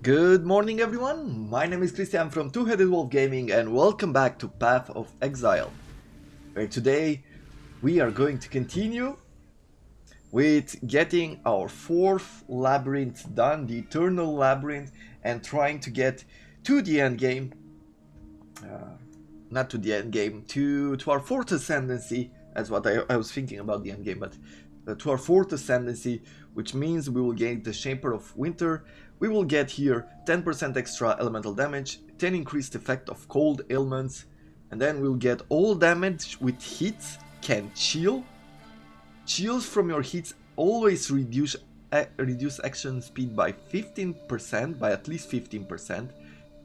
Good morning everyone, my name is Christian from Two-Headed Wolf Gaming and welcome back to Path of Exile, where today we are going to continue with getting our fourth labyrinth done, the Eternal Labyrinth, and trying to get to the end game, not to the end game, to our fourth ascendancy. That's what I was thinking about the end game, but to our fourth ascendancy, which means we will gain the Shaper of Winter. We will get here 10% extra elemental damage, 10 increased effect of cold ailments, and then we'll get all damage with hits can chill. Chills from your hits always reduce action speed by 15%, by at least 15%.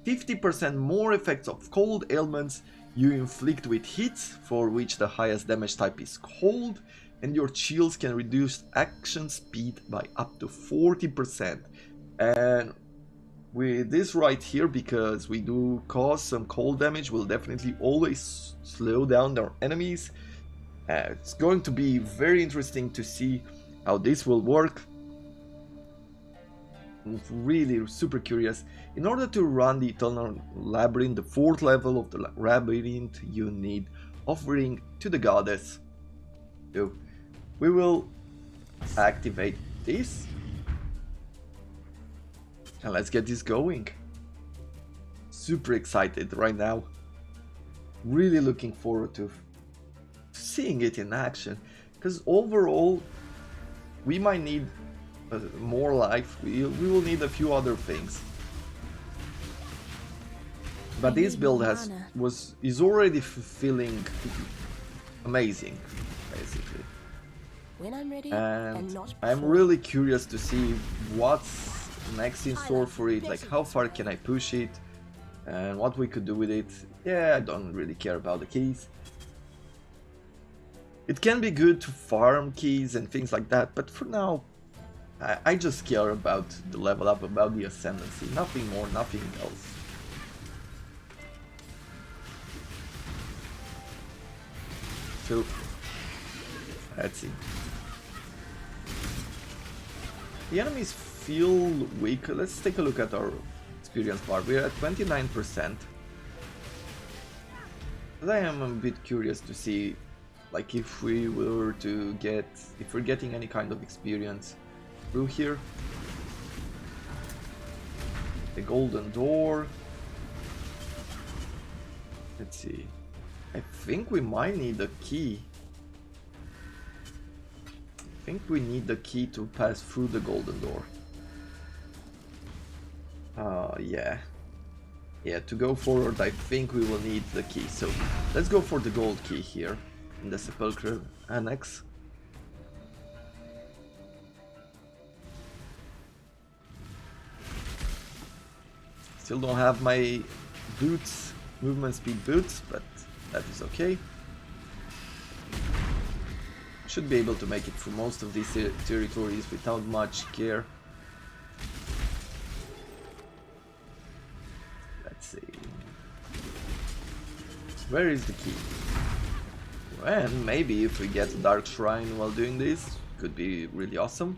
50% more effects of cold ailments you inflict with hits, for which the highest damage type is cold, and your chills can reduce action speed by up to 40%. And with this right here, because we do cause some cold damage, we'll definitely always slow down our enemies. It's going to be very interesting to see how this will work. I'm really super curious. In order to run the Eternal Labyrinth, the fourth level of the labyrinth, you need offering to the goddess. So we will activate this. And let's get this going. Super excited right now. Really looking forward to seeing it in action. Because overall, we might need more life. We will need a few other things. But this build is already feeling amazing, basically. When I'm ready, And I'm really curious to see what's next in store for it, like how far can I push it and what we could do with it. Yeah, I don't really care about the keys. It can be good to farm keys and things like that, but for now I just care about the level up, about the ascendancy, nothing more, nothing else. So let's see. The enemies feel weak. Let's take a look at our experience bar. We're at 29%. But I am a bit curious to see, like, if we're getting any kind of experience through here. The golden door. Let's see. I think we might need a key. I think we need the key to pass through the golden door. Yeah, to go forward I think we will need the key, so let's go for the gold key here in the Sepulchre Annex. Still don't have my boots, movement speed boots, but that is okay. Should be able to make it through most of these territories without much care. Let's see. Where is the key? And maybe if we get a Dark Shrine while doing this, could be really awesome.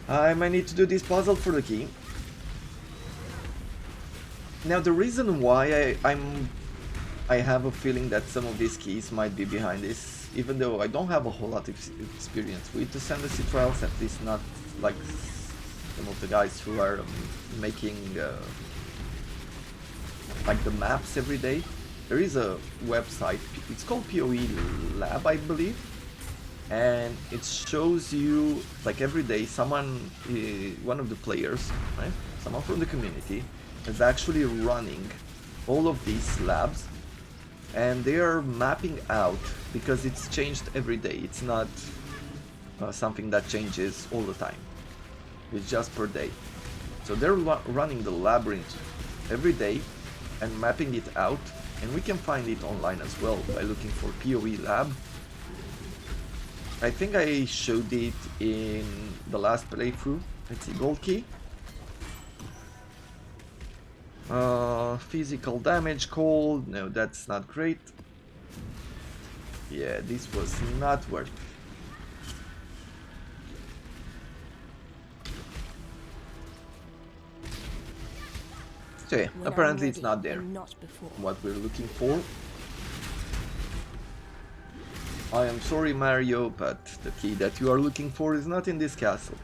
I might need to do this puzzle for the key. Now the reason why I have a feeling that some of these keys might be behind this, even though I don't have a whole lot of experience with the Ascendancy trials, at least not like some of the guys who are making like the maps every day. There is a website, it's called PoE Lab, I believe, and it shows you, like, every day someone, one of the players, right, someone from the community is actually running all of these labs, and they are mapping out, because it's changed every day, it's not something that changes all the time, it's just per day. So they're running the labyrinth every day and mapping it out, and we can find it online as well by looking for PoE Lab. I think I showed it in the last playthrough. Let's see, gold key. Physical damage, cold, no, that's not great. Yeah, this was not worth it. So yeah, When I'm apparently it's ready not there. and not before. What we're looking for. I am sorry, Mario, but the key that you are looking for is not in this castle.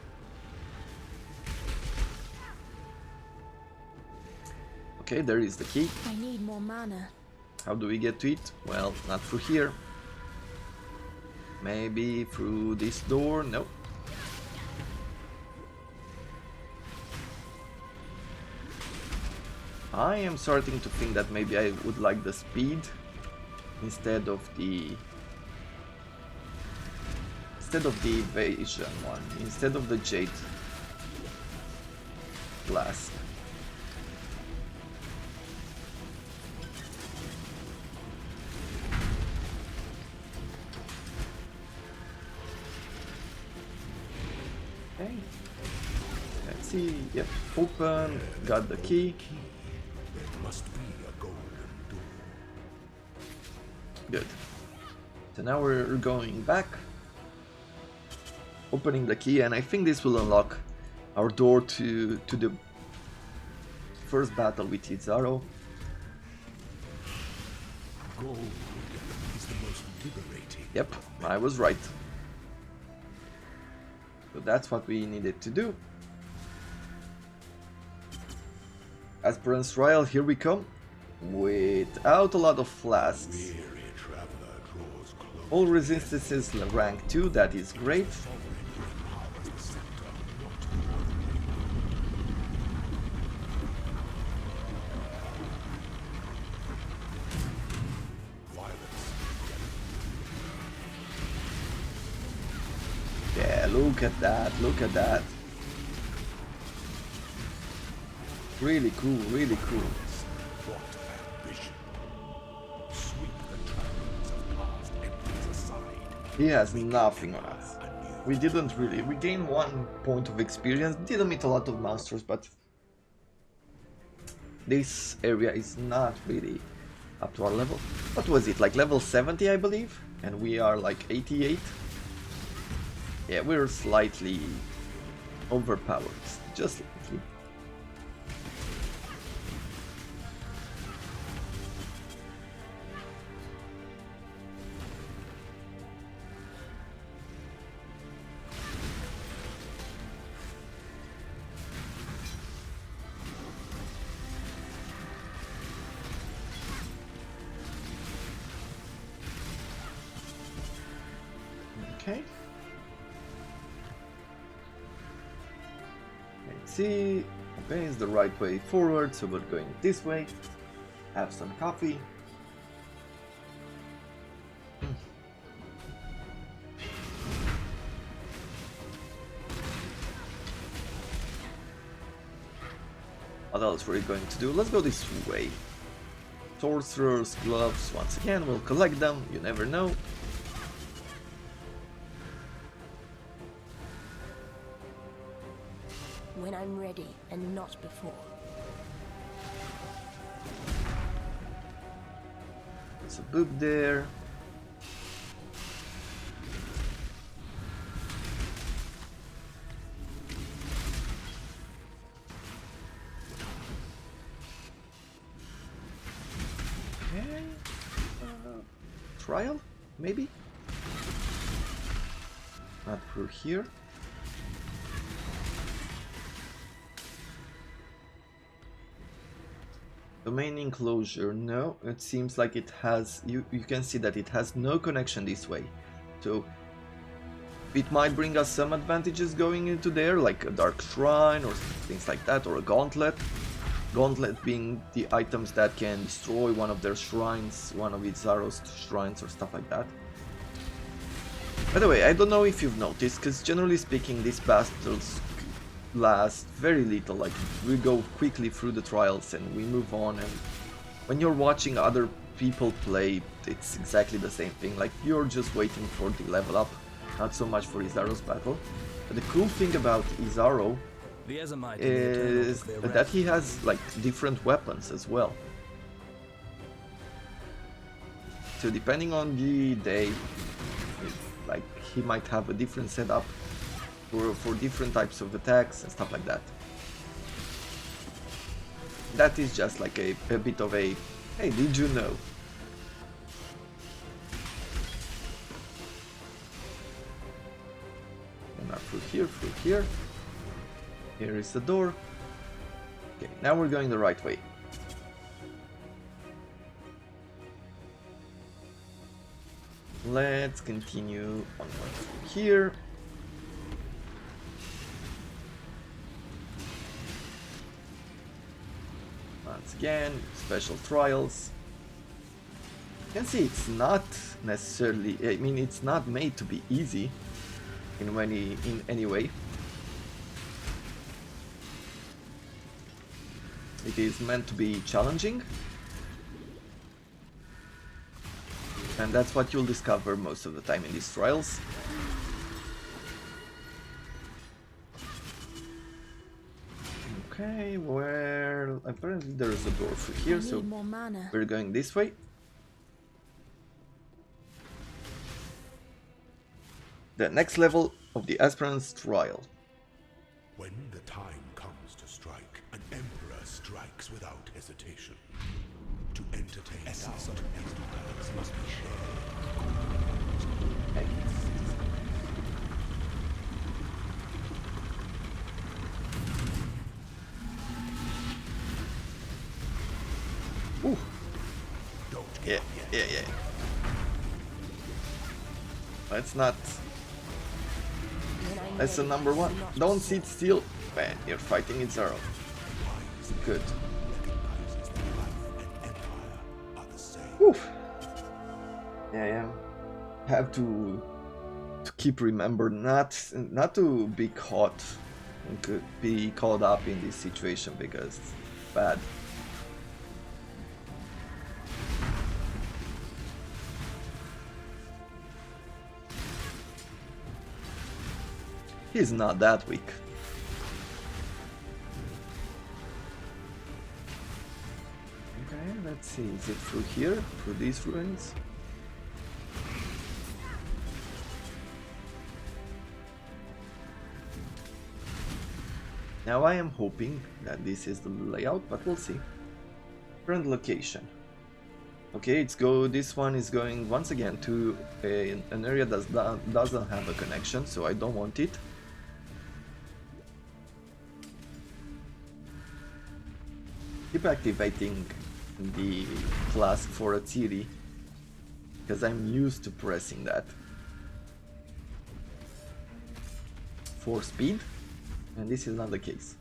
Okay, there is the key. I need more mana. How do we get to it? Well, not through here. Maybe through this door? No. I am starting to think that maybe I would like the speed instead of the evasion one, instead of the jade blast. Okay. Let's see. Yep. Open. Got the key. There must be a golden door. Good. So now we're going back. Opening the key, and I think this will unlock our door to the first battle with Izaro. Gold is the most liberating. Yep, I was right. So that's what we needed to do. Aspirant's Trial, here we come. Without a lot of flasks. Weary traveler draws close. All resistances rank 2, that is great. Yeah, look at that, look at that. Really cool, really cool. What ambition. Sweep the trappings of past enemies aside. He has nothing on us. We didn't really. We gained 1 point of experience, didn't meet a lot of monsters, but this area is not really up to our level. What was it, like level 70 I believe? And we are like 88? Yeah, we're slightly overpowered, just slightly. Okay. Let's see. Okay, it's the right way forward, so we're going this way. Have some coffee. What else were we going to do? Let's go this way. Sorcerer's gloves, once again, we'll collect them, you never know. When I'm ready and not before. There's a book there. Okay. Trial? Maybe? Not through here. The main enclosure, no, it seems like it has, you can see that it has no connection this way. So it might bring us some advantages going into there, like a dark shrine or things like that, or a gauntlet. Gauntlet being the items that can destroy one of their shrines, one of Izaro's shrines or stuff like that. By the way, I don't know if you've noticed, because generally speaking these battles last very little, like we go quickly through the trials and we move on, and when you're watching other people play it's exactly the same thing, like you're just waiting for the level up, not so much for Izaro's battle. But the cool thing about Izaro is that he has like different weapons as well, so depending on the day, like he might have a different setup for different types of attacks and stuff like that. that is just like a bit of a, hey, did you know? And now through here. Here is the door. Okay, now we're going the right way. Let's continue onward through here. Once again, special trials. You can see it's not necessarily, I mean, it's not made to be easy in any way. It is meant to be challenging. And that's what you'll discover most of the time in these trials. Okay, well, apparently there is a door through here, so we're going this way. The next level of the Aspirant's Trial. When the time comes to strike, an emperor strikes without hesitation. To entertain essence of empires must be shared. Okay. Ooh. Yeah. Let's not. That's the number one. Don't sit still. Man, you're fighting in Zero. Good. Oof. Yeah. Have to keep remember not to be caught and could be caught up in this situation because it's bad. He's not that weak. Okay, let's see. Is it through here? Through these ruins? Now I am hoping that this is the layout, but we'll see. Current location. Okay, this one is going once again to an area that doesn't have a connection, so I don't want it. Keep activating the flask for a city because I'm used to pressing that for speed, and this is not the case.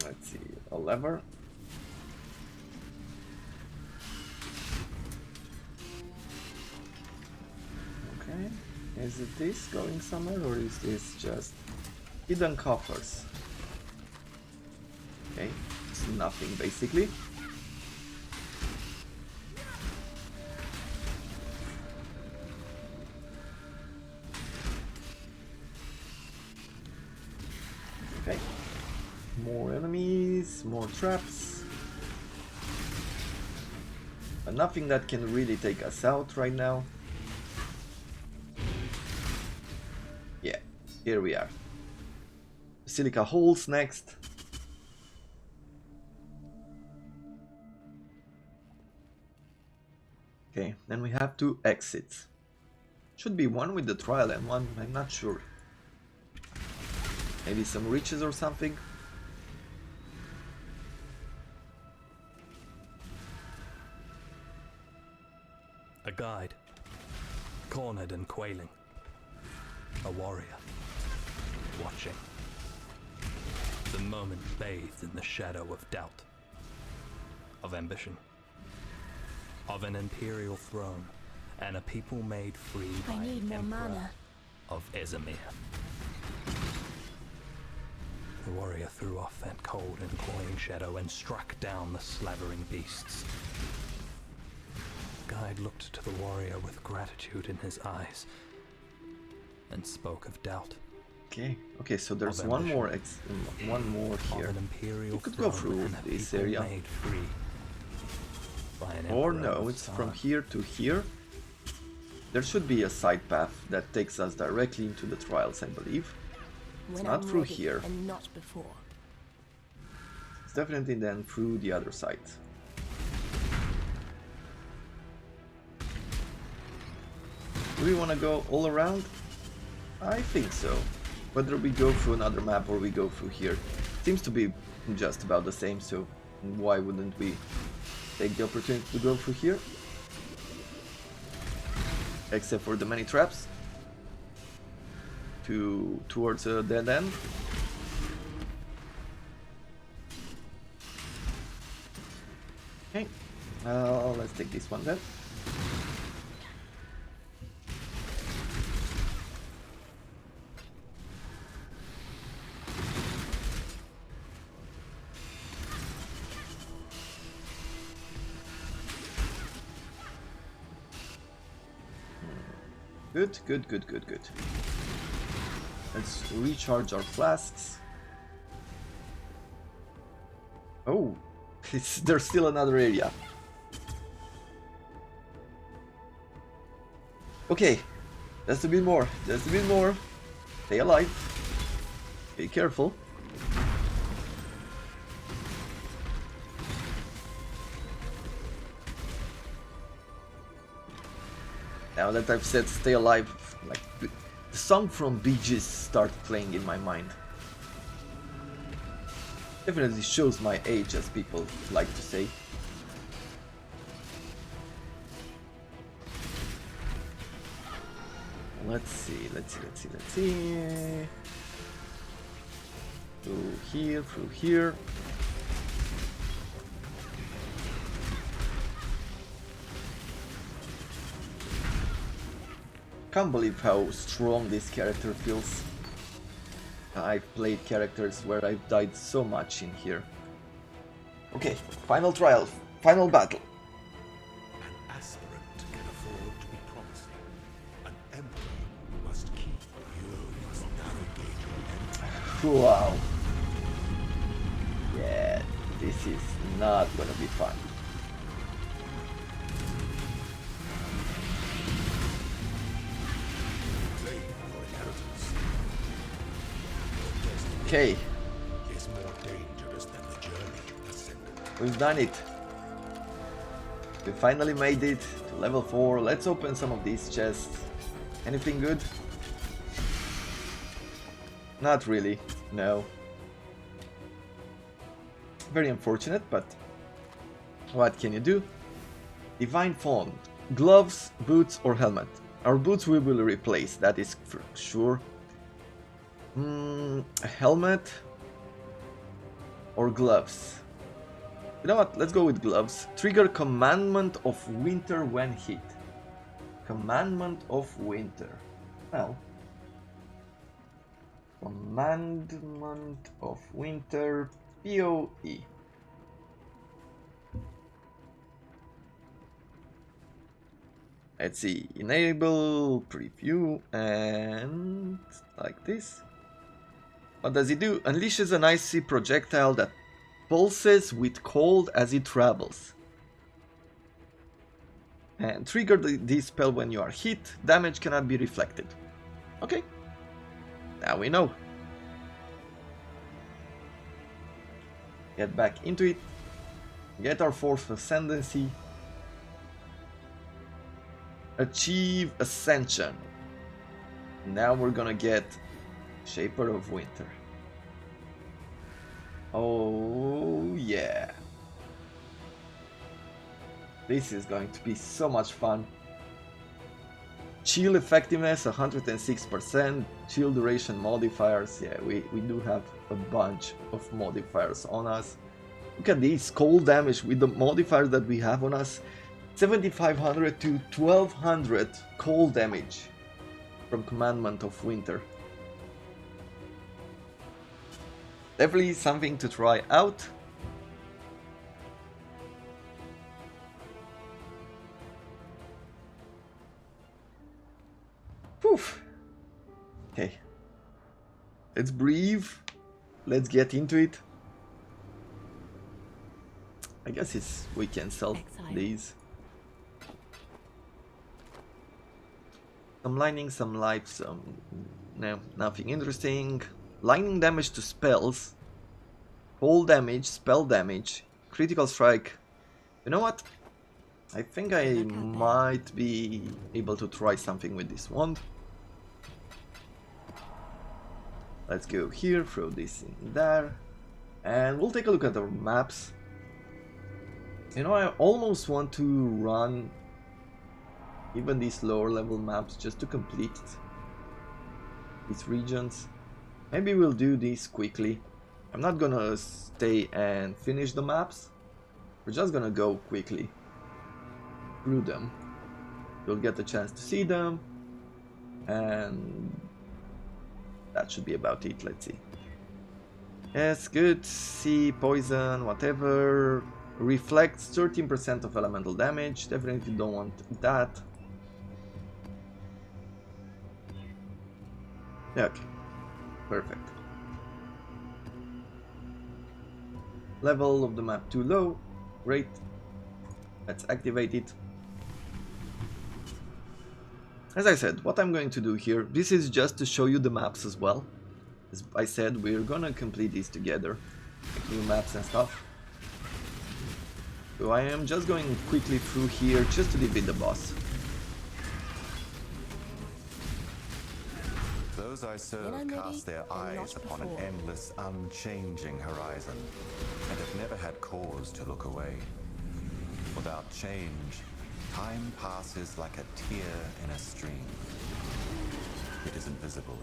Let's see, a lever. Okay. Is it this going somewhere, or is this just hidden coffers? Okay, it's nothing basically. Okay, more enemies, more traps. But nothing that can really take us out right now. Yeah, here we are. Silica holes next. Okay, then we have two exits. Should be one with the trial and one, I'm not sure. Maybe some riches or something. A guide, cornered and quailing. A warrior, watching. The moment bathed in the shadow of doubt, of ambition, of an imperial throne, and a people made free by an emperor of Ezemir. The warrior threw off that cold and cloying shadow and struck down the slavering beasts. The guide looked to the warrior with gratitude in his eyes and spoke of doubt. Okay, so there's one more here. You could go through this area. Or no, it's from here to here. There should be a side path that takes us directly into the trials, I believe. When not I'm through ready here. and not before. It's definitely then through the other side. Do we want to go all around? I think so. Whether we go through another map or we go through here. Seems to be just about the same, so why wouldn't we take the opportunity to go through here? Except for the many traps. Towards a dead end. Okay, let's take this one then. Good, good, good, good, good. Let's recharge our flasks. Oh, there's still another area. Okay, just a bit more, just a bit more. Stay alive. Be careful. Now that I've said stay alive, like the song from Bee Gees started playing in my mind. Definitely shows my age, as people like to say. Let's see. Through here. Can't believe how strong this character feels. I've played characters where I've died so much in here. Okay, final trial, final battle. An aspirant can afford to be promising. An emperor must keep. You must navigate your empire. Wow. Yeah, this is not gonna be fun. Claim your inheritance. Okay, Is more dangerous than the journey ascended. we've done it. We finally made it to level 4. Let's open some of these chests. Anything good? Not really, no. Very unfortunate, but what can you do? Divine Font. Gloves, boots or helmet. Our boots we will replace, that is for sure. A helmet or gloves? You know what, let's go with gloves. Trigger Commandment of Winter when hit. Commandment of Winter. Well. Commandment of Winter, PoE. Let's see, enable preview and like this. What does it do? Unleashes an icy projectile that pulses with cold as it travels. And trigger this spell when you are hit. Damage cannot be reflected. Okay, now we know. Get back into it. Get our 4th Ascendancy. Achieve Ascension. Now we're gonna get Shaper of Winter. Oh yeah. This is going to be so much fun. Chill effectiveness 106%, chill duration modifiers. Yeah, we do have a bunch of modifiers on us. Look at these cold damage with the modifiers that we have on us. 7500 to 1200 cold damage from Commandment of Winter. Definitely something to try out. Poof. Okay. Let's breathe. Let's get into it. I guess we can sell Exile. these. Some lightning, some life, some... no, nothing interesting. Lightning damage to spells. Cold damage, spell damage, critical strike. You know what? I think I might be able to try something with this wand. Let's go here, throw this in there. And we'll take a look at our maps. You know, I almost want to run even these lower level maps just to complete these regions. Maybe we'll do this quickly. I'm not gonna stay and finish the maps. We're just gonna go quickly through them. You'll get a chance to see them. And that should be about it. Let's see. Yes, good. See, poison, whatever. Reflects 13% of elemental damage. Definitely don't want that. Yeah, okay. Perfect. Level of the map too low. Great. Let's activate it. As I said, what I'm going to do here, this is just to show you the maps as well. As I said, we're gonna complete these together. Like new maps and stuff. So I am just going quickly through here just to defeat the boss. Those I serve cast their eyes upon an endless, unchanging horizon, and have never had cause to look away. Without change, time passes like a tear in a stream. It is invisible,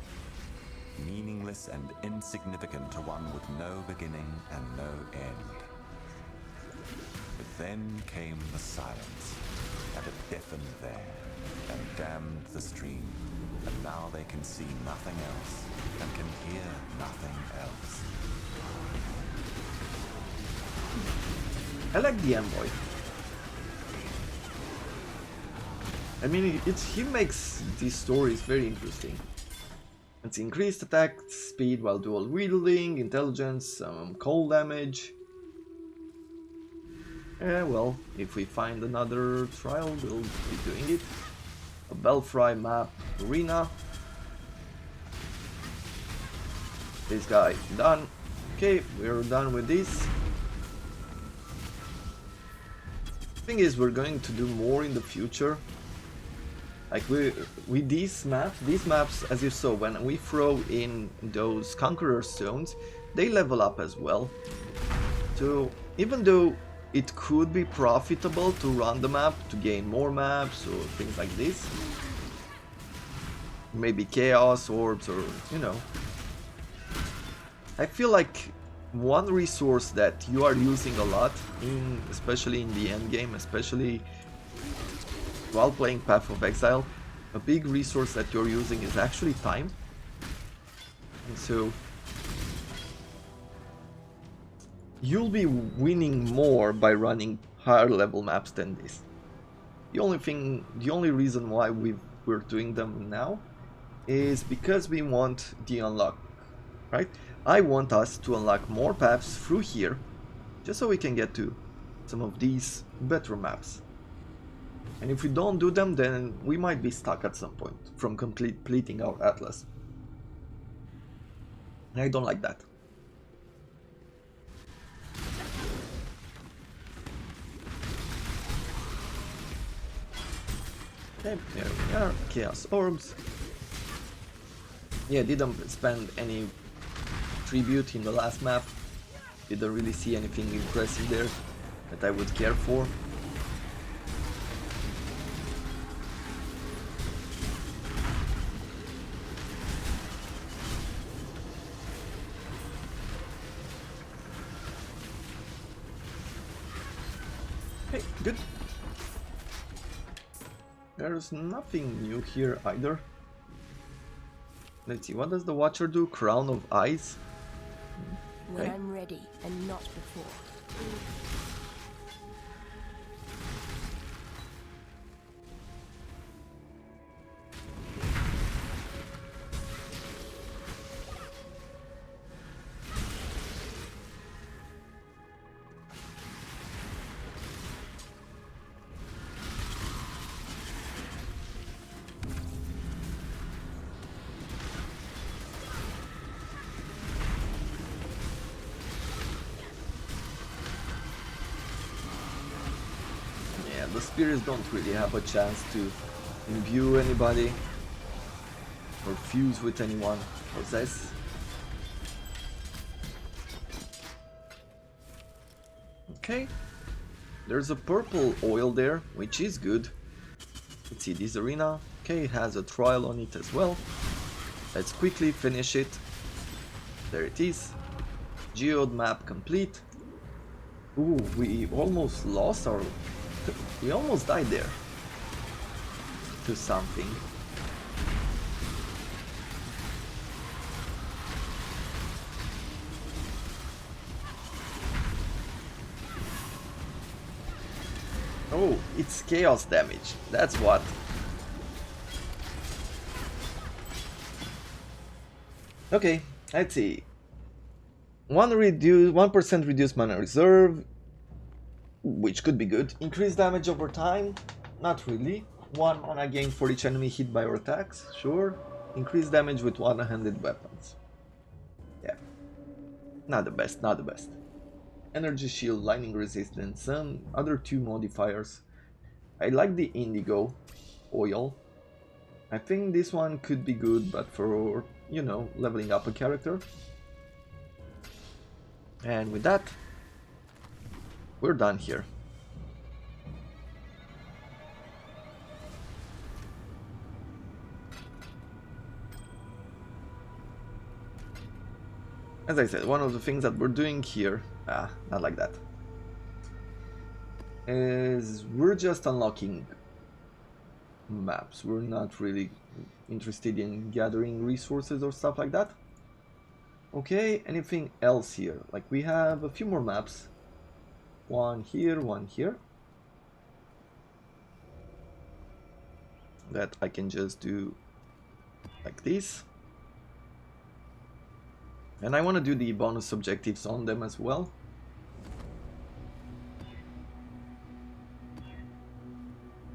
meaningless and insignificant to one with no beginning and no end. But then came the silence, and it deafened there, and damned the stream. And now they can see nothing else, and can hear nothing else. I like the envoy. I mean, he makes these stories very interesting. It's increased attack speed while dual wielding, intelligence, cold damage. Well, if we find another trial, we'll be doing it. A Belfry map arena. This guy done. Okay, we're done with this. Thing is, we're going to do more in the future. Like with these maps, as you saw, when we throw in those Conqueror stones, they level up as well. So even though it could be profitable to run the map to gain more maps or things like this, maybe chaos orbs or you know, I feel like one resource that you are using a lot especially in the end game, especially while playing Path of Exile, a big resource that you're using is actually time. And so you'll be winning more by running higher level maps than this. The only reason why we're doing them now is because we want the unlock, right? I want us to unlock more paths through here, just so we can get to some of these better maps. And if we don't do them, then we might be stuck at some point from completing our atlas. And I don't like that. Okay, there we are. Chaos orbs. Yeah, didn't spend any tribute in the last map. Didn't really see anything impressive there that I would care for. Okay, good. There's nothing new here either. Let's see, what does the Watcher do? Crown of Eyes? When Okay. I'm ready and not before. the spirits don't really have a chance to imbue anybody or fuse with anyone, possess. Okay, there's a purple oil there, which is good. Let's see this arena. Okay, it has a trial on it as well. Let's quickly finish it. There it is. Geode map complete. Ooh, we almost lost our... we almost died there. To something. Oh, it's chaos damage. That's what. Okay, let's see. 1% reduced mana reserve, which could be good. Increased damage over time, not really. 1 mana gain for each enemy hit by our attacks, sure. Increased damage with one-handed weapons. Yeah, not the best, not the best. Energy shield, lightning resistance, and other 2 modifiers. I like the indigo oil. I think this one could be good, but for, you know, leveling up a character. And with that, we're done here. As I said, one of the things that we're doing here, not like that, is we're just unlocking maps. We're not really interested in gathering resources or stuff like that. Okay, anything else here? Like, we have a few more maps. One here, one here. That I can just do like this. And I want to do the bonus objectives on them as well.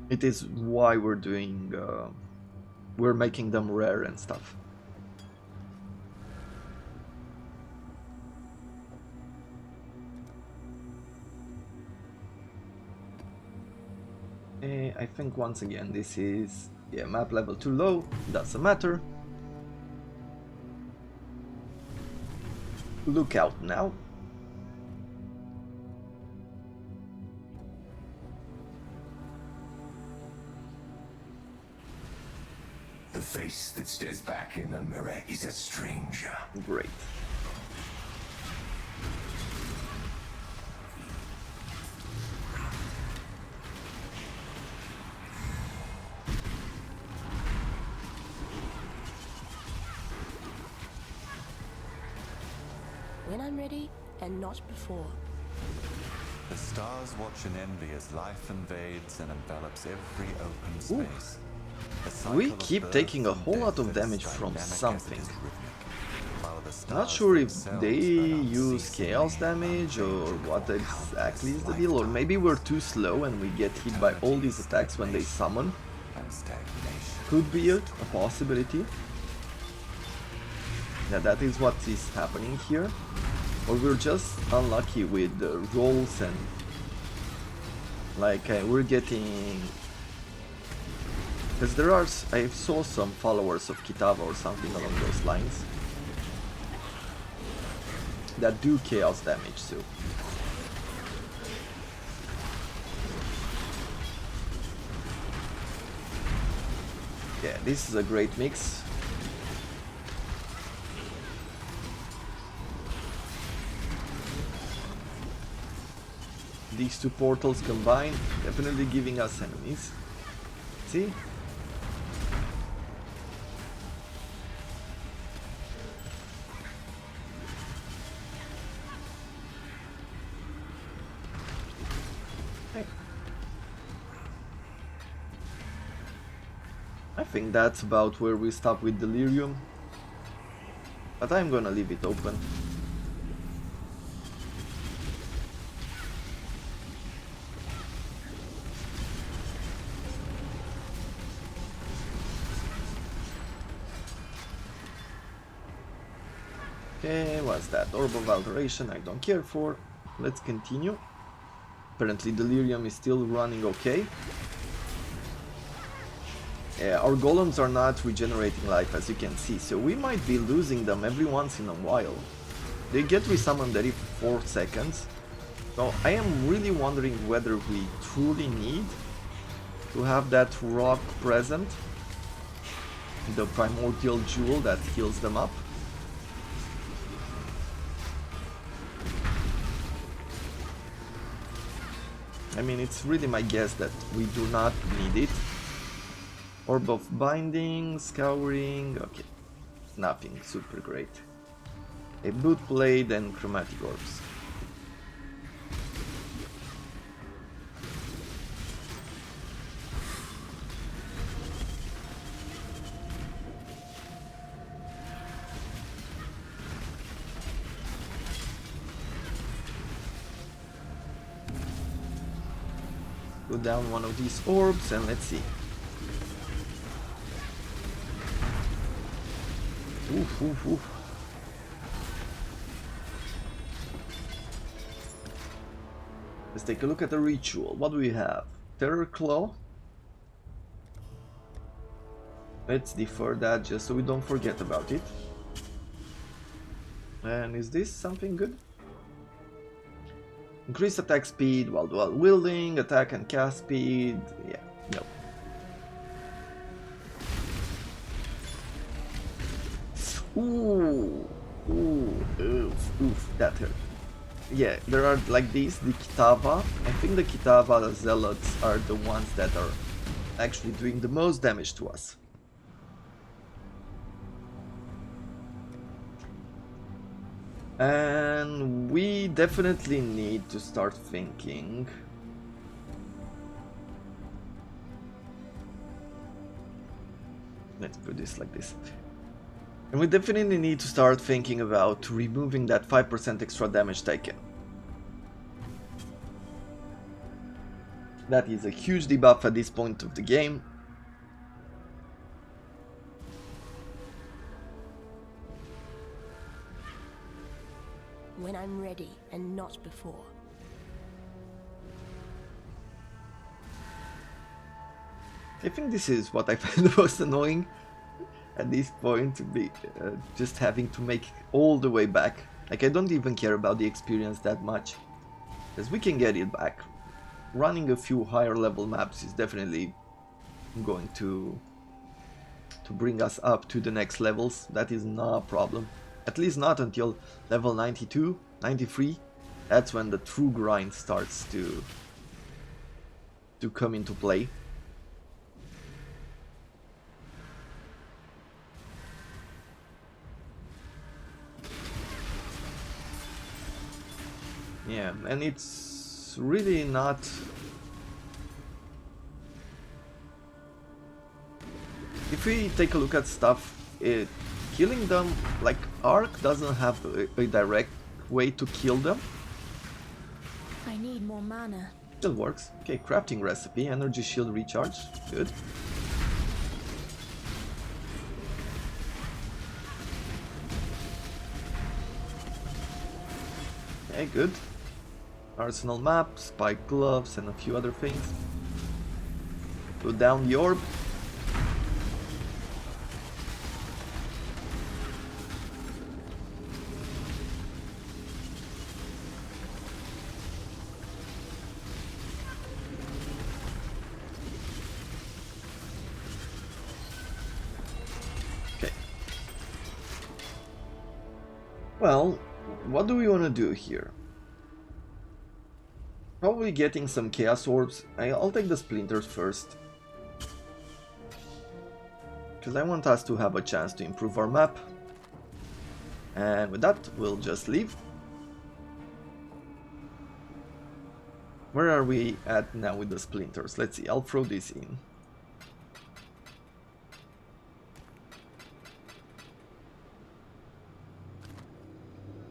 It is why we're doing, we're making them rare and stuff. I think once again this is, yeah, map level too low, doesn't matter. Look out now. The face that stares back in the mirror is a stranger. Great. When I'm ready, and not before. The stars watch in envy as life invades and envelops every open space. We keep taking a whole lot of damage from something. Not sure if they use chaos damage or what exactly is the deal, or maybe we're too slow and we get hit by all these attacks when they summon. Could be a possibility. Yeah, that is what is happening here. Or we're just unlucky with the rolls and like we're getting... Because there are... I saw some followers of Kitava or something along those lines that do chaos damage too. Yeah, this is a great mix. These two portals combined, definitely giving us enemies. See? Hey. I think that's about where we stop with Delirium. But I'm gonna leave it open. Okay, what's that? Orb of Alteration, I don't care for. Let's continue. Apparently Delirium is still running okay. Our golems are not regenerating life, as you can see, so we might be losing them every once in a while. They get resummoned every 4 seconds. So I am really wondering whether we truly need to have that rock present, the primordial jewel that heals them up. I mean, it's really my guess that we do not need it. Orb of Binding, Scouring, okay, nothing super great. A Boot Blade and Chromatic Orbs. Put down one of these orbs and let's see. Oof, oof, oof. Let's take a look at the ritual. What do we have? Terror Claw. Let's defer that just so we don't forget about it. And is this something good? Increase attack speed while dual wielding, attack and cast speed. Yeah, no. Ooh, oof, that hurt. Yeah, there are like these, the Kitava. I think the Kitava Zealots are the ones that are actually doing the most damage to us. And we definitely need to start thinking. Let's put this like this. And we definitely need to start thinking about removing that 5% extra damage taken. That is a huge debuff at this point of the game. When I'm ready and not before. I think this is what I find the most annoying at this point, to be just having to make all the way back. Like, I don't even care about the experience that much, as we can get it back. Running a few higher level maps is definitely going to bring us up to the next levels. That is not a problem. At least not until level 92, 93. That's when the true grind starts to come into play. Yeah, and it's really not... If we take a look at stuff, killing them, like, Arc doesn't have a direct way to kill them. I need more mana. Still works. Okay, crafting recipe, energy shield recharge, good. Okay, good. Arsenal map, spike gloves, and a few other things. Put down the orb. Okay. Well, what do we want to do here? Probably getting some chaos orbs. I'll take the splinters first, because I want us to have a chance to improve our map. And with that, we'll just leave. Where are we at now with the splinters? Let's see, I'll throw this in.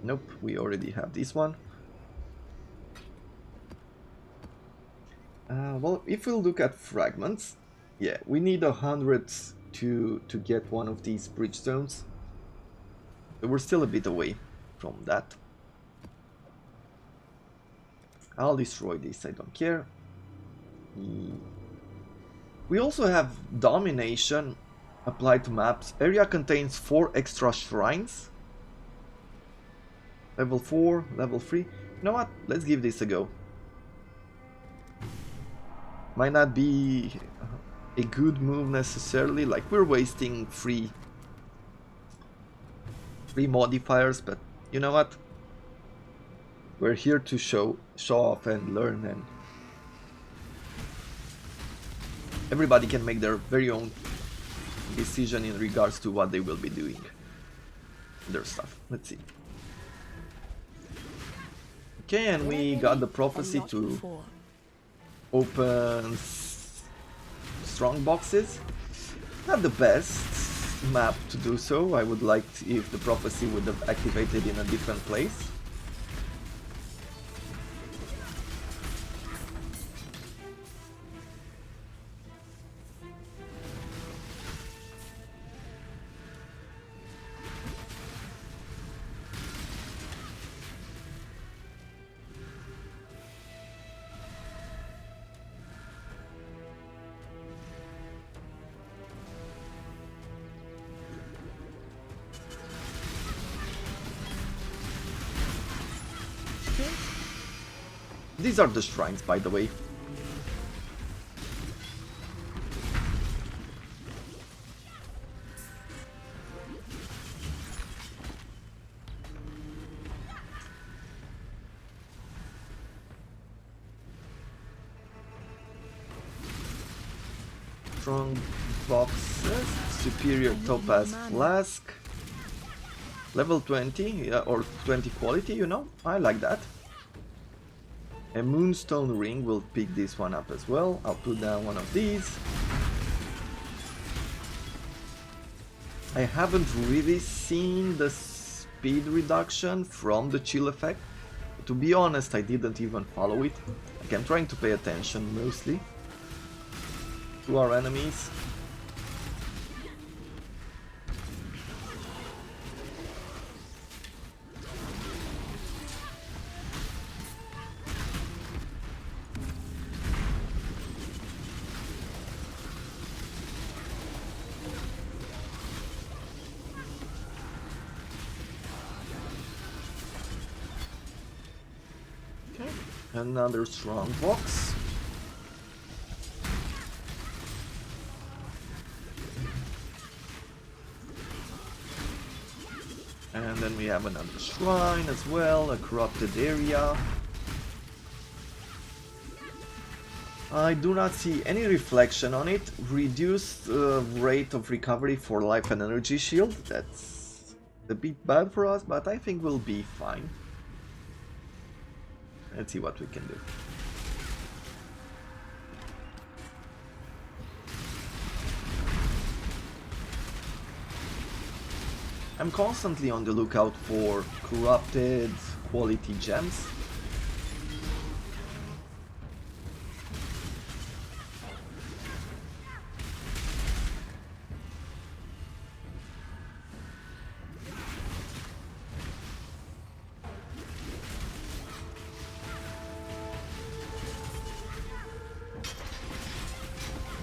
Nope, we already have this one. Well, if we look at fragments, yeah, we need 100 to get one of these bridgestones. But we're still a bit away from that. I'll destroy this, I don't care. We also have domination applied to maps. Area contains 4 extra shrines. Level 4, level 3. You know what? Let's give this a go. Might not be a good move necessarily, like we're wasting free modifiers, but you know what? We're here to show off and learn, and everybody can make their very own decision in regards to what they will be doing. Their stuff. Let's see. Okay, and we got the prophecy to open strong boxes. Not the best map to do so. I would like if the prophecy would have activated in a different place. These are the shrines, by the way. Strong boxes, superior topaz flask, level 20, yeah, or 20 quality, you know, I like that. A moonstone ring, will pick this one up as well. I'll put down one of these. I haven't really seen the speed reduction from the chill effect. To be honest, I didn't even follow it. Like, I'm trying to pay attention mostly to our enemies. Another strong box. And then we have another shrine as well, a corrupted area. I do not see any reflection on it. Reduced rate of recovery for life and energy shield. That's a bit bad for us, but I think we'll be fine. Let's see what we can do. I'm constantly on the lookout for corrupted quality gems.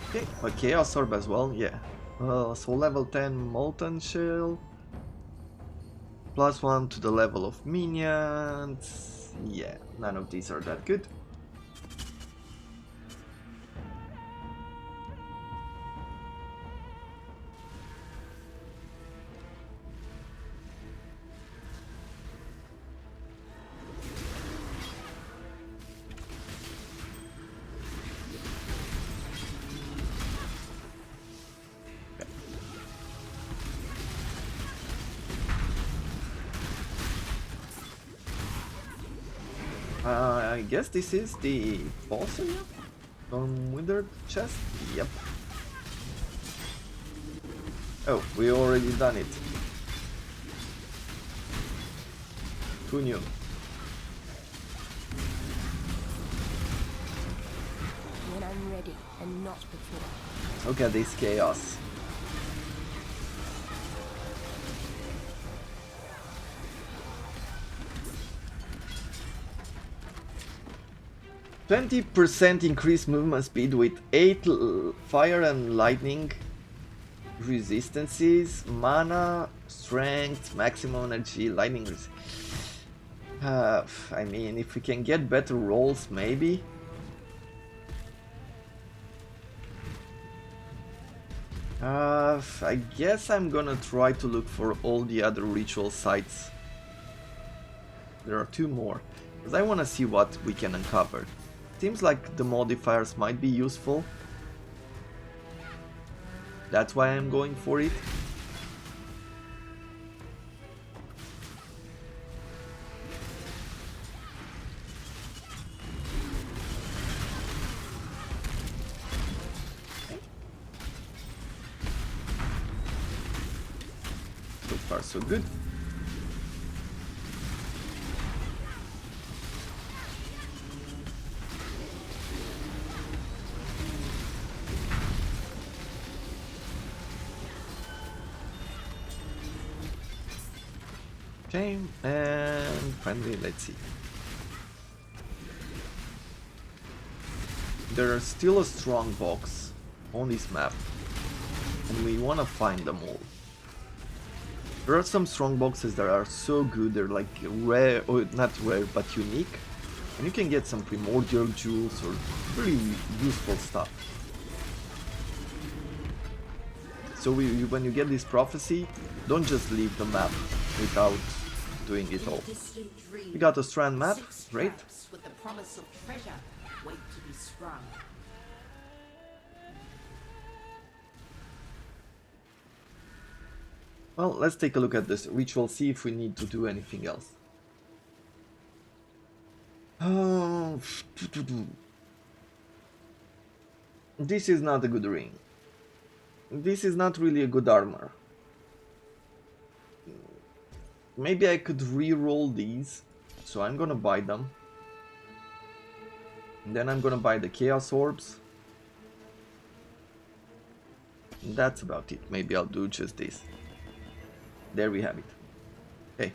Okay, a Chaos Orb as well, yeah. So level 10 Molten Shell. +1 to the level of minions. Yeah, none of these are that good. I guess this is the boss area from Withered Chest? Yep. Oh, we already done it. Who knew? When I'm ready and not before. Look at this chaos. 20% increased movement speed with 8 fire and lightning resistances, mana, strength, maximum energy, lightning I mean, if we can get better rolls, maybe. I guess I'm gonna try to look for all the other ritual sites. There are 2 more, because I wanna see what we can uncover. Seems like the modifiers might be useful. That's why I'm going for it. So far so good. Okay, and finally, let's see. There is still a strong box on this map, and we want to find them all. There are some strong boxes that are so good, they're like rare, or not rare, but unique, and you can get some primordial jewels or really useful stuff. So when you get this prophecy, don't just leave the map without doing it all. We got a strand map, great. With the promise of treasure, wait to be sprung. Well, let's take a look at this ritual, see if we need to do anything else. This is not a good ring. This is not really a good armor. Maybe I could re-roll these, so I'm gonna buy them. And then I'm gonna buy the Chaos Orbs. And that's about it. Maybe I'll do just this. There we have it. Okay,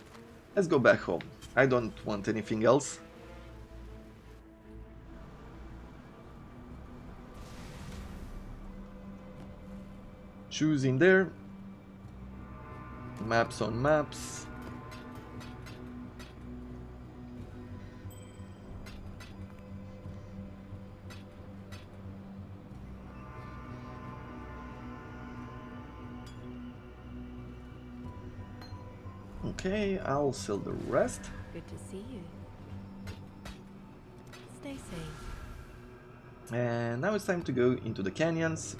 let's go back home. I don't want anything else. Shoes in there. Maps on maps. Okay, I'll sell the rest. Good to see you. Stay safe. And now it's time to go into the canyons.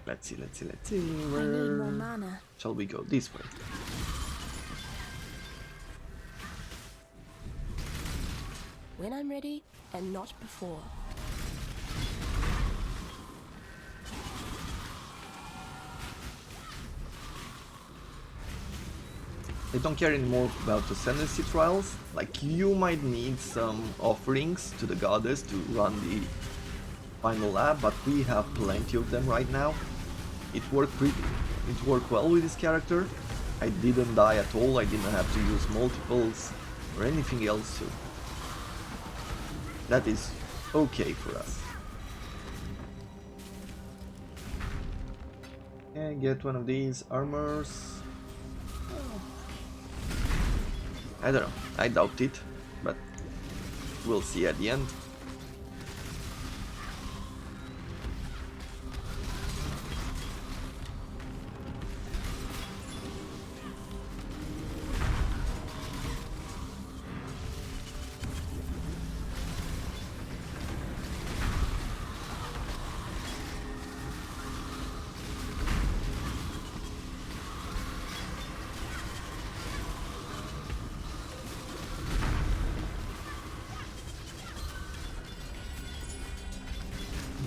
Let's see. I need more mana. Shall we go this way? When I'm ready, and not before. I don't care anymore about ascendancy trials. Like, you might need some offerings to the goddess to run the final lab, but we have plenty of them right now. It worked well with this character. I didn't die at all. I didn't have to use multiples or anything else. So that is okay for us. And get one of these armors. I don't know, I doubt it, but we'll see at the end.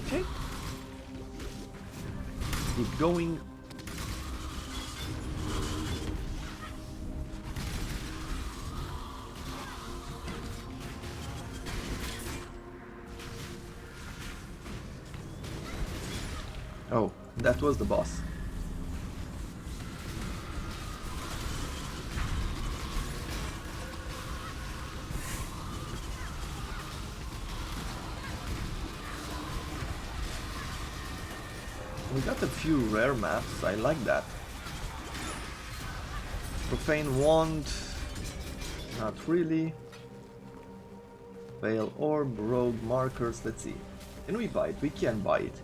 Okay. Keep going. That was the boss. We got a few rare maps, I like that. Profane Wand, not really. Veil Orb, Rogue Markers, let's see. Can we buy it? We can buy it.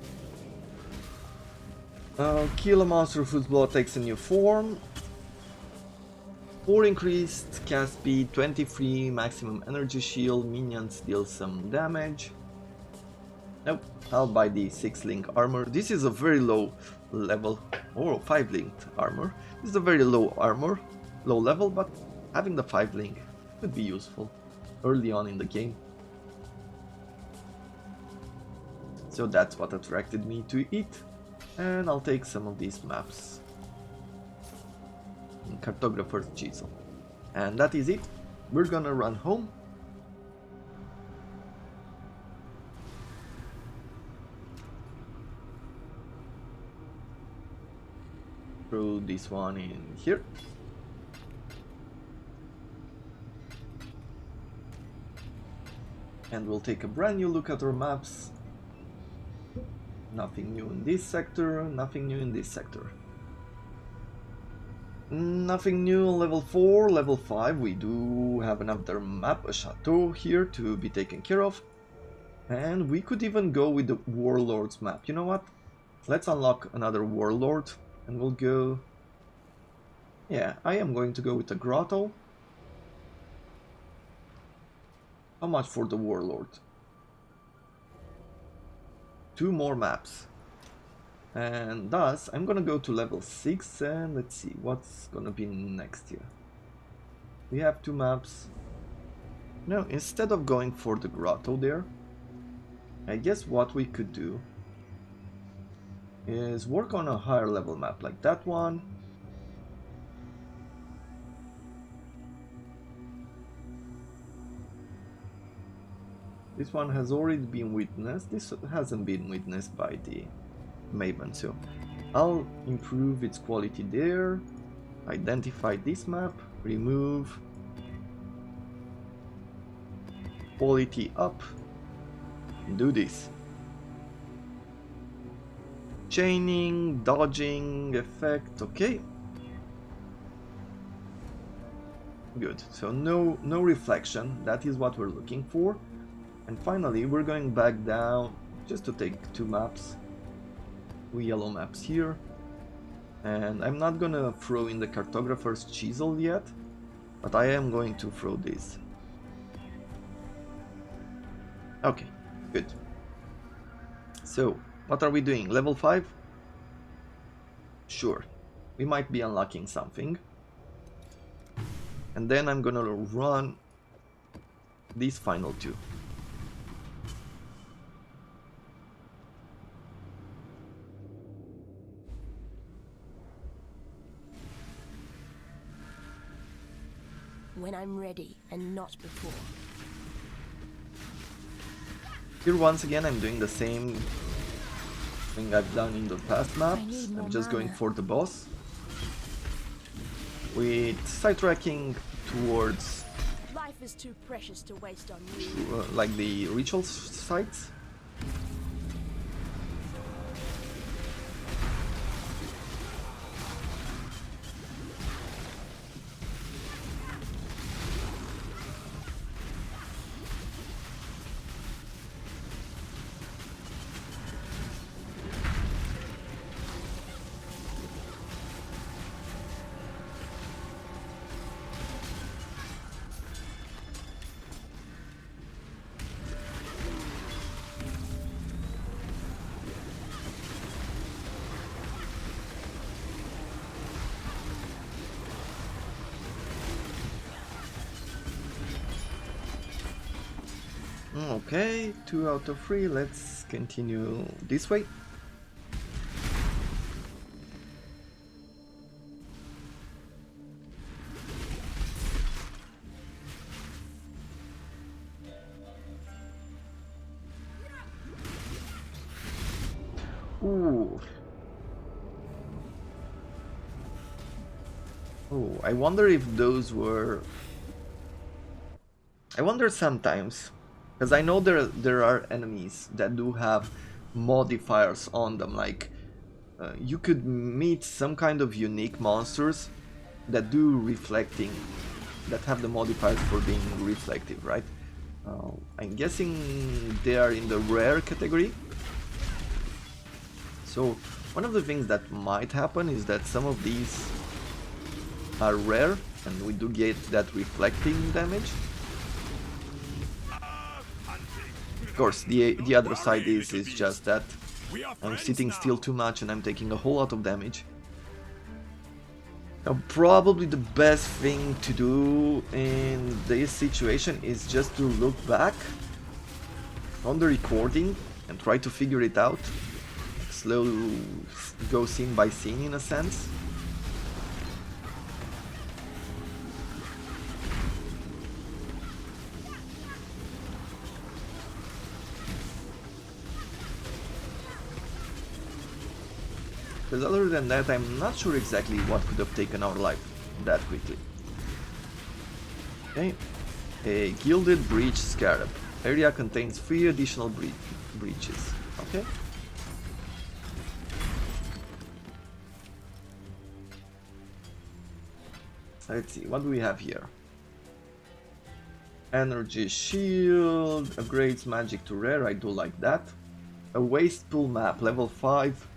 Kill a monster whose blood takes a new form. 4 increased cast speed, 23 maximum energy shield, minions deal some damage. Nope, I'll buy the 6 link armor. This is a very low level, or 5 linked armor. This is a very low armor, low level, but having the 5 link could be useful early on in the game. So that's what attracted me to it, and I'll take some of these maps. Cartographer's Chisel. And that is it. We're gonna run home. Throw this one in here. And we'll take a brand new look at our maps. Nothing new in this sector, nothing new in this sector. Nothing new on level 4, level 5 we do have another map, a chateau here to be taken care of. And we could even go with the Warlord's map. You know what? Let's unlock another Warlord and we'll go... Yeah, I am going to go with the Grotto. How much for the Warlord? 2 more maps. And thus, I'm gonna go to level 6 and let's see what's gonna be next here. We have 2 maps. No, instead of going for the grotto there, I guess what we could do is work on a higher level map like that one. This one has already been witnessed. This hasn't been witnessed by the Maven, so I'll improve its quality there, identify this map, remove, quality up, do this. Chaining, dodging, effect, okay. Good, so no reflection, that is what we're looking for. And finally we're going back down just to take 2 maps. 2 yellow maps here, and I'm not gonna throw in the Cartographer's Chisel yet, but I am going to throw this. Okay, good. So, what are we doing? Level 5? Sure, we might be unlocking something. And then I'm gonna run these final 2. When I'm ready and not before. Here once again I'm doing the same thing I've done in the past maps. I'm just going for the boss with sidetracking towards Life is too precious to waste on you. like the ritual sites. Okay, 2 out of 3, let's continue this way. Ooh, Oh, I wonder if those were... I wonder sometimes, because I know there are enemies that do have modifiers on them, like you could meet some kind of unique monsters that do reflecting, that have the modifiers for being reflective, right? I'm guessing they are in the rare category. So one of the things that might happen is that some of these are rare and we do get that reflecting damage. Of course, the other side is just that I'm sitting still too much and I'm taking a whole lot of damage. Now, probably the best thing to do in this situation is just to look back on the recording and try to figure it out. Slow, go scene by scene in a sense. Because other than that, I'm not sure exactly what could have taken our life that quickly. Okay, a Gilded Breach Scarab. Area contains 3 additional breaches. Okay. Let's see, what do we have here? Energy Shield, upgrades magic to rare, I do like that. A Waste Pool map, level 5.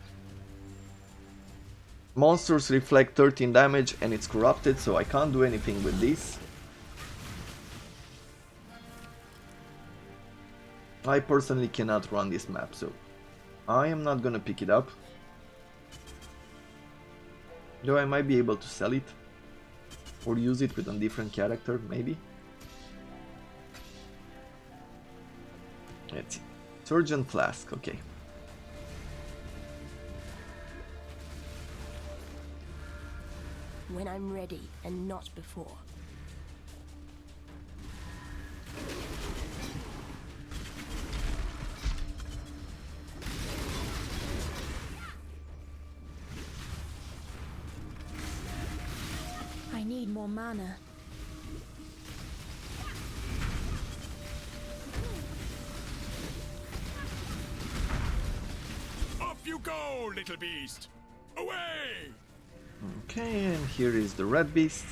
Monsters reflect 13 damage and it's corrupted, so I can't do anything with this. I personally cannot run this map, so I am not gonna pick it up. Though I might be able to sell it or use it with a different character, maybe. Let's see. Surgeon Flask, okay. When I'm ready and not before. I need more mana. Off you go, little beast! Away! Okay, and here is the red beast.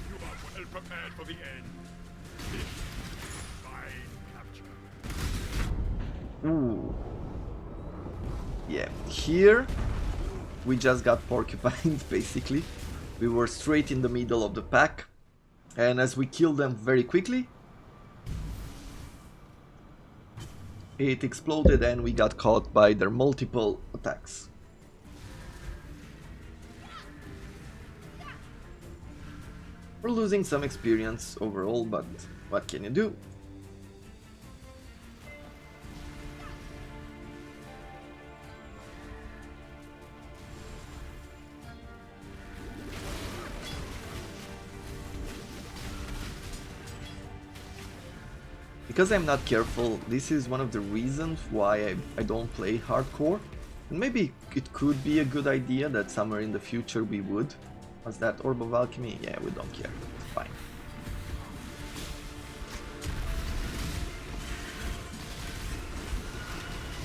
You are well prepared for the end. This fine capture. Ooh. Yeah, here we just got porcupines, basically. We were straight in the middle of the pack, and as we killed them very quickly, it exploded and we got caught by their multiple attacks. We're losing some experience overall, but what can you do? Because I'm not careful, this is one of the reasons why I don't play hardcore. And maybe it could be a good idea that somewhere in the future we would. Was that Orb of Alchemy? Yeah, we don't care. It's fine.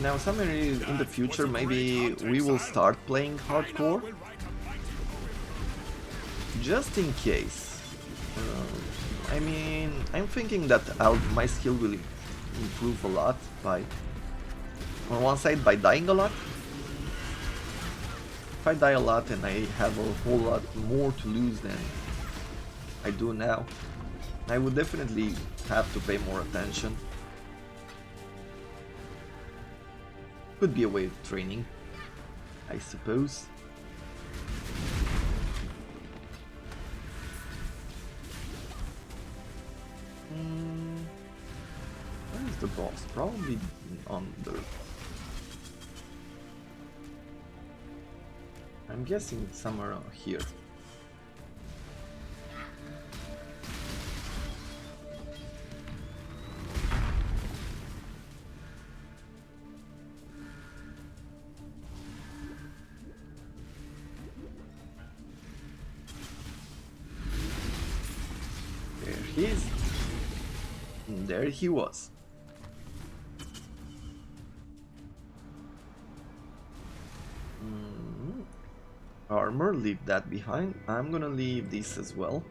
Now, somewhere in the future, maybe we will start playing hardcore. Just in case. I mean, I'm thinking that my skill will improve a lot by, on one side, by dying a lot. If I die a lot and I have a whole lot more to lose than I do now, I would definitely have to pay more attention. Could be a way of training, I suppose. Where is the boss? Probably on the... I'm guessing somewhere here. is. And there he was. Armor, leave that behind. I'm gonna leave this as well.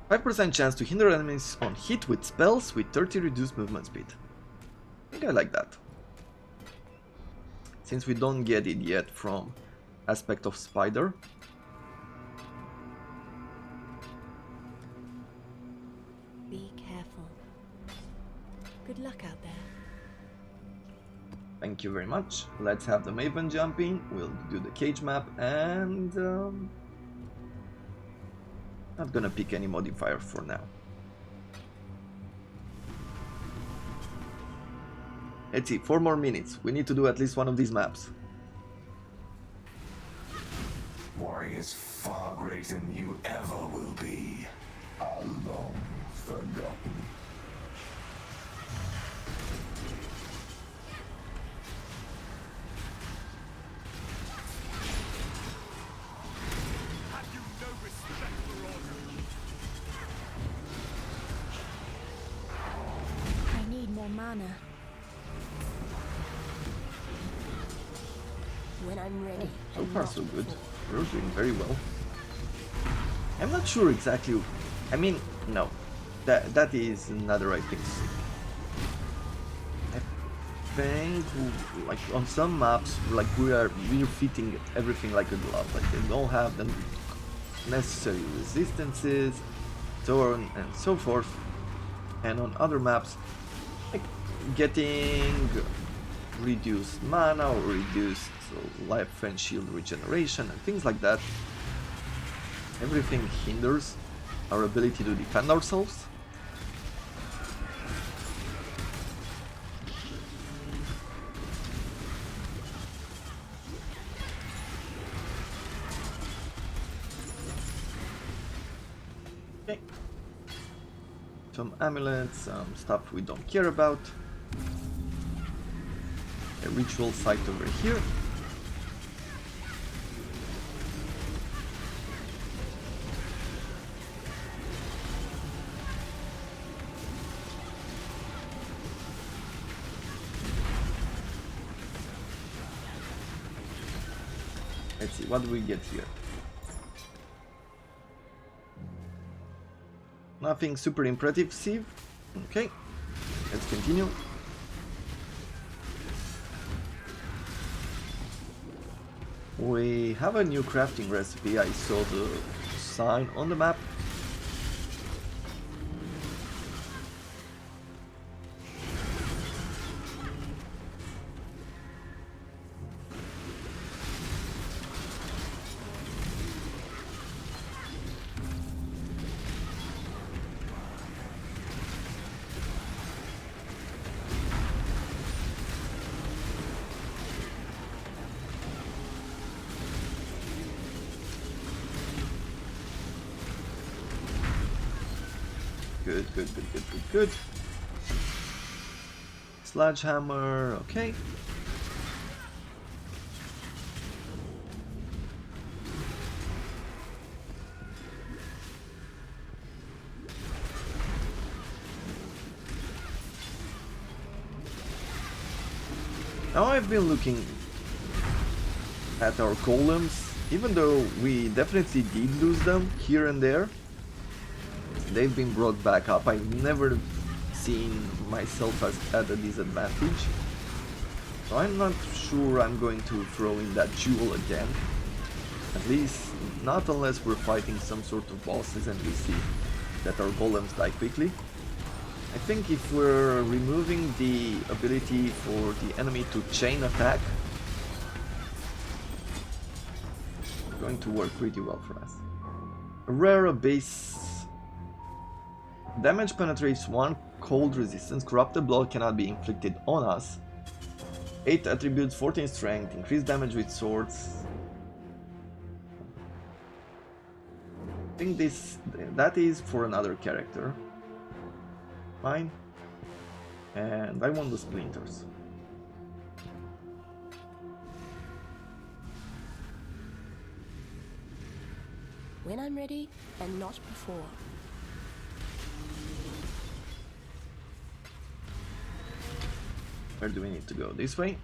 5% chance to hinder enemies on hit with spells with 30 reduced movement speed. I think I like that. Since we don't get it yet from Aspect of Spider. Be careful. Good luck out there. Thank you very much. Let's have the Maven jump in. We'll do the cage map and not gonna pick any modifier for now. Let's see, 4 more minutes. We need to do at least one of these maps. Warriors far greater than you ever will be. Are long forgotten. I need more mana. When I'm ready. So and far not so good. before. We're doing very well. I'm not sure exactly. I mean, no. That is another right thing to say. I think like on some maps like we're fitting everything like a glove. Like they don't have the necessary resistances, so on and so forth. And on other maps, like getting reduced mana or reduced life and shield regeneration and things like that, everything hinders our ability to defend ourselves. Okay. Some amulets, some stuff we don't care about. A ritual site over here. Let's see, what do we get here? Nothing super impressive. Okay, let's continue. We have a new crafting recipe. I saw the sign on the map. Good. Sledgehammer, okay. Now I've been looking at our golems, even though we definitely did lose them here and there. They've been brought back up. I've never seen myself as at a disadvantage. So I'm not sure I'm going to throw in that jewel again. At least not unless we're fighting some sort of bosses and we see that our golems die quickly. I think if we're removing the ability for the enemy to chain attack, it's going to work pretty well for us. A rare base. Damage penetrates 1 cold resistance, corrupted blood cannot be inflicted on us. 8 attributes, 14 strength, increased damage with swords. I think that is for another character. Fine. And I want the splinters. When I'm ready, and not before. Where do we need to go? This way?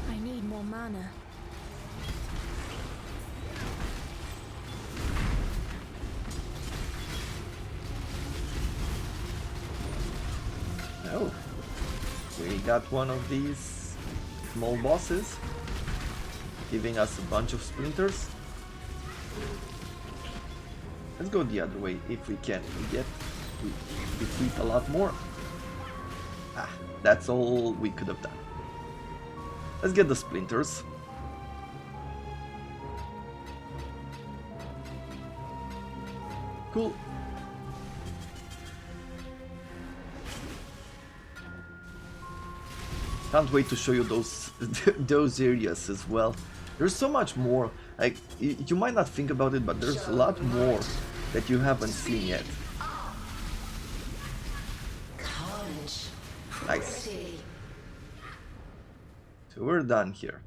I need more mana. Oh, we got one of these small bosses, giving us a bunch of splinters. Let's go the other way if we can. We get to defeat a lot more. Ah, that's all we could have done. Let's get the splinters. Cool. Can't wait to show you those those areas as well. There's so much more. Like, you might not think about it, but there's a lot more that you haven't seen yet. Nice. So we're done here.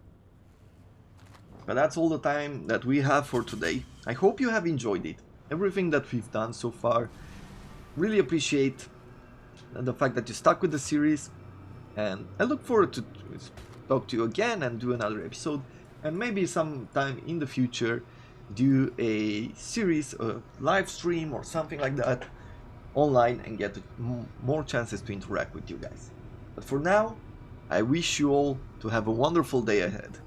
But that's all the time that we have for today. I hope you have enjoyed it. Everything that we've done so far. Really appreciate the fact that you stuck with the series. And I look forward to talk to you again and do another episode. And maybe sometime in the future do a series, a live stream or something like that online and get more chances to interact with you guys. But for now, I wish you all to have a wonderful day ahead.